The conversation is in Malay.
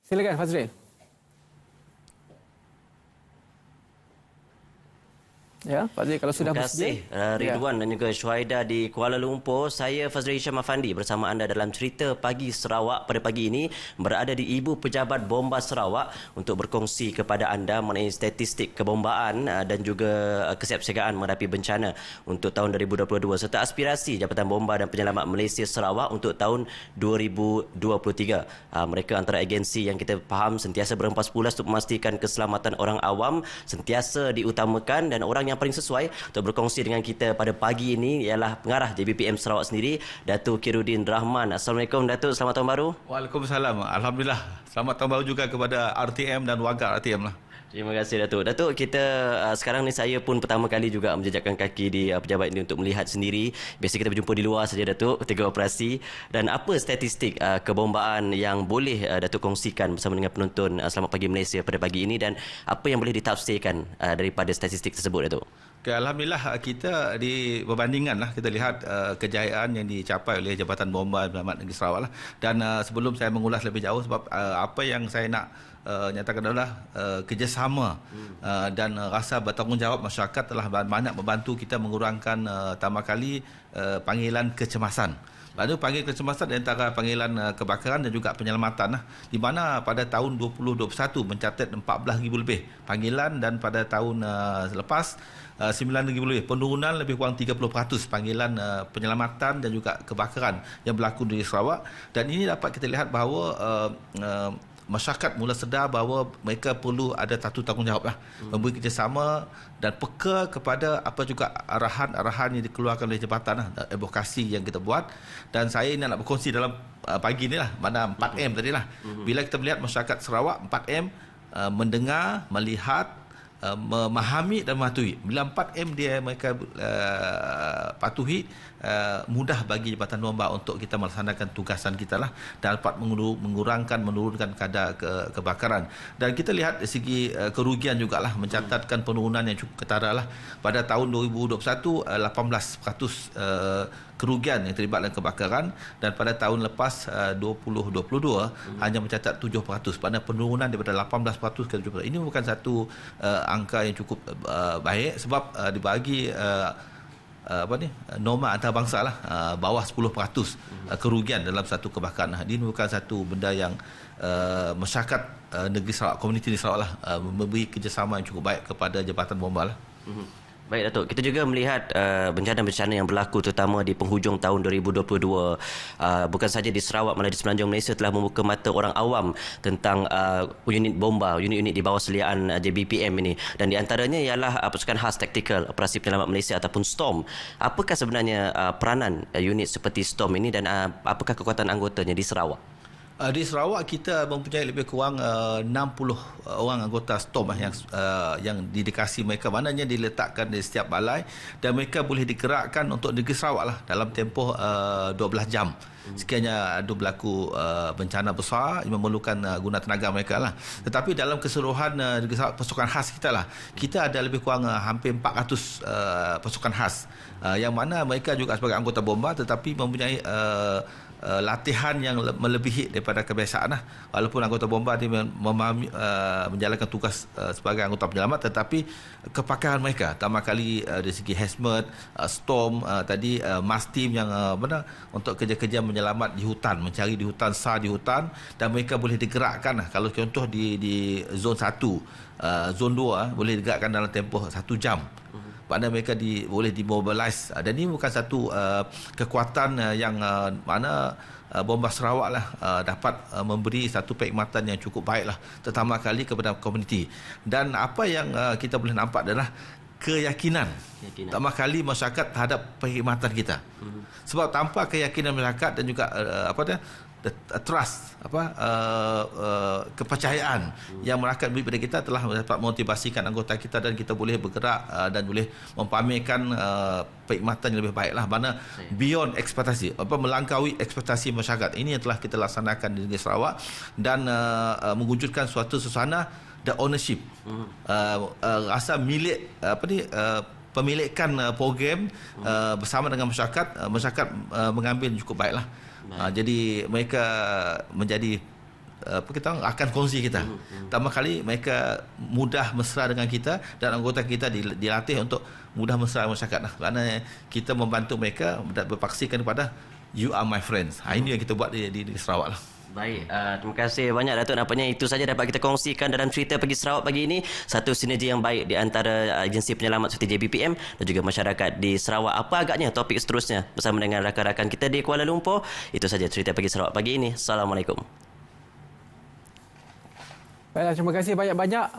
Silakan Fazril. Ya, Fazril kalau sudah Terima bersedia. kasih Ridwan dan juga Syuhaida di Kuala Lumpur. Saya Fazril Hisham Afandi bersama anda dalam cerita Pagi Sarawak. Pada pagi ini berada di Ibu Pejabat Bomba Sarawak untuk berkongsi kepada anda mengenai statistik kebombaan dan juga kesiapsiagaan menghadapi bencana untuk tahun 2022 serta aspirasi Jabatan Bomba dan Penyelamat Malaysia Sarawak untuk tahun 2023. Mereka antara agensi yang kita faham sentiasa berempas pulas untuk memastikan keselamatan orang awam sentiasa diutamakan, dan orang yang paling sesuai untuk berkongsi dengan kita pada pagi ini ialah pengarah JBPM Sarawak sendiri, Datuk Khairuddin Rahman. Assalamualaikum Datuk, selamat tahun baru. Waalaikumsalam. Alhamdulillah. Selamat tahun baru juga kepada RTM dan warga RTM lah. Terima kasih Datuk. Datuk, kita sekarang ni saya pun pertama kali juga menjejakkan kaki di pejabat ini untuk melihat sendiri. Biasa kita berjumpa di luar saja Datuk, ketika operasi. Dan apa statistik kebombaan yang boleh Datuk kongsikan bersama dengan penonton Selamat Pagi Malaysia pada pagi ini, dan apa yang boleh ditafsirkan daripada statistik tersebut Datuk? Okay, Alhamdulillah kita di perbandingan lah kita lihat kejayaan yang dicapai oleh Jabatan Bomba dan Penyelamat Negeri Sarawak lah. Dan sebelum saya mengulas lebih jauh, sebab apa yang saya nak nyatakan adalah kerjasama dan rasa bertanggungjawab masyarakat telah banyak membantu kita mengurangkan tambah kali panggilan kecemasan. Lalu panggil kecemasan di antara panggilan kebakaran dan juga penyelamatan di mana pada tahun 2021 mencatat 14,000 lebih panggilan, dan pada tahun selepas 9,000 lebih, penurunan lebih kurang 30% panggilan penyelamatan dan juga kebakaran yang berlaku di Sarawak. Dan ini dapat kita lihat bahawa masyarakat mula sedar bahawa mereka perlu ada satu tanggungjawab memberi kerjasama dan peka kepada apa juga arahan-arahan yang dikeluarkan oleh jabatan advokasi yang kita buat. Dan saya ini nak berkongsi dalam pagi ni lah, mana 4M tadi lah. Bila kita melihat masyarakat Sarawak, 4M, mendengar, melihat, memahami dan mematuhi. Bila 4M dia mereka patuhi, mudah bagi Jabatan Bomba untuk kita melaksanakan tugasan kita lah, dan dapat menurunkan kadar kebakaran. Dan kita lihat dari segi kerugian jugalah mencatatkan penurunan yang cukup ketara lah. Pada tahun 2021 18% kerugian yang terlibat dalam kebakaran, dan pada tahun lepas 2022 hanya mencatat 7%, pada penurunan daripada 18% ke 7%. Ini bukan satu angka yang cukup baik, sebab dibagi norma antarabangsa lah, bawah 10% kerugian dalam satu kebakaran. Ini bukan satu benda yang masyarakat negeri Sarawak, komuniti di Sarawak lah, memberi kerjasama yang cukup baik kepada Jabatan Bomba lah. Baik Datuk, kita juga melihat bencana-bencana yang berlaku terutama di penghujung tahun 2022, bukan saja di Sarawak malah di semenanjung Malaysia telah membuka mata orang awam tentang unit bomba, unit-unit di bawah seliaan JBPM ini, dan di antaranya ialah pasukan khas taktikal Operasi Penyelamat Malaysia ataupun STORM. Apakah sebenarnya peranan unit seperti STORM ini, dan apakah kekuatan anggotanya di Sarawak? Di Sarawak kita mempunyai lebih kurang 60 orang anggota STORM yang didedikasi mereka, maknanya diletakkan di setiap balai, dan mereka boleh digerakkan untuk negeri Sarawak lah dalam tempoh 12 jam. Sekiranya ada berlaku bencana besar yang memerlukan guna tenaga mereka lah. Tetapi dalam keseluruhan negeri Sarawak, pasukan khas kita lah, kita ada lebih kurang hampir 400 pasukan khas, yang mana mereka juga sebagai anggota bomba tetapi mempunyai latihan yang melebihi daripada kebiasaan lah. Walaupun anggota bomba dia menjalankan tugas sebagai anggota penyelamat, tetapi kepakaran mereka tambah kali dari segi hazmat, storm tadi, mass team yang untuk kerja-kerja menyelamat di hutan, mencari di hutan, SAR di hutan, dan mereka boleh digerakkan lah. Kalau contoh di zon 1, zon 2 boleh digerakkan dalam tempoh 1 jam. Mana mereka boleh dimobilize, dan ini bukan satu kekuatan yang mana Bomba Sarawak lah dapat memberi satu perkhidmatan yang cukup baik lah, terutama kali kepada komuniti. Dan apa yang kita boleh nampak adalah keyakinan. Pertama kali masyarakat terhadap perkhidmatan kita. Sebab tanpa keyakinan masyarakat dan juga trust, kepercayaan yang masyarakat beri pada kita telah dapat memotivasikan anggota kita, dan kita boleh bergerak dan boleh mempamerkan perkhidmatan yang lebih baik lah, mana beyond ekspektasi, melampaui ekspektasi masyarakat. Ini yang telah kita laksanakan di negeri Sarawak, dan mewujudkan suatu suasana the ownership, rasa milik pemilikan program bersama dengan masyarakat mengambil cukup baiklah. Jadi mereka menjadi kita akan kongsi kita. Pertama kali mereka mudah mesra dengan kita dan anggota kita dilatih untuk mudah mesra dengan masyarakat. Kerana kita membantu mereka berpaksikan kepada you are my friends. Ini yang kita buat di Sarawak lah. Baik, terima kasih banyak Datuk. Nampaknya itu saja dapat kita kongsikan dalam cerita Pagi Sarawak pagi ini. Satu sinergi yang baik di antara agensi penyelamat seperti JBPM dan juga masyarakat di Sarawak. Apa agaknya topik seterusnya bersama dengan rakan-rakan kita di Kuala Lumpur? Itu saja cerita Pagi Sarawak pagi ini. Assalamualaikum. Baiklah, terima kasih banyak-banyak.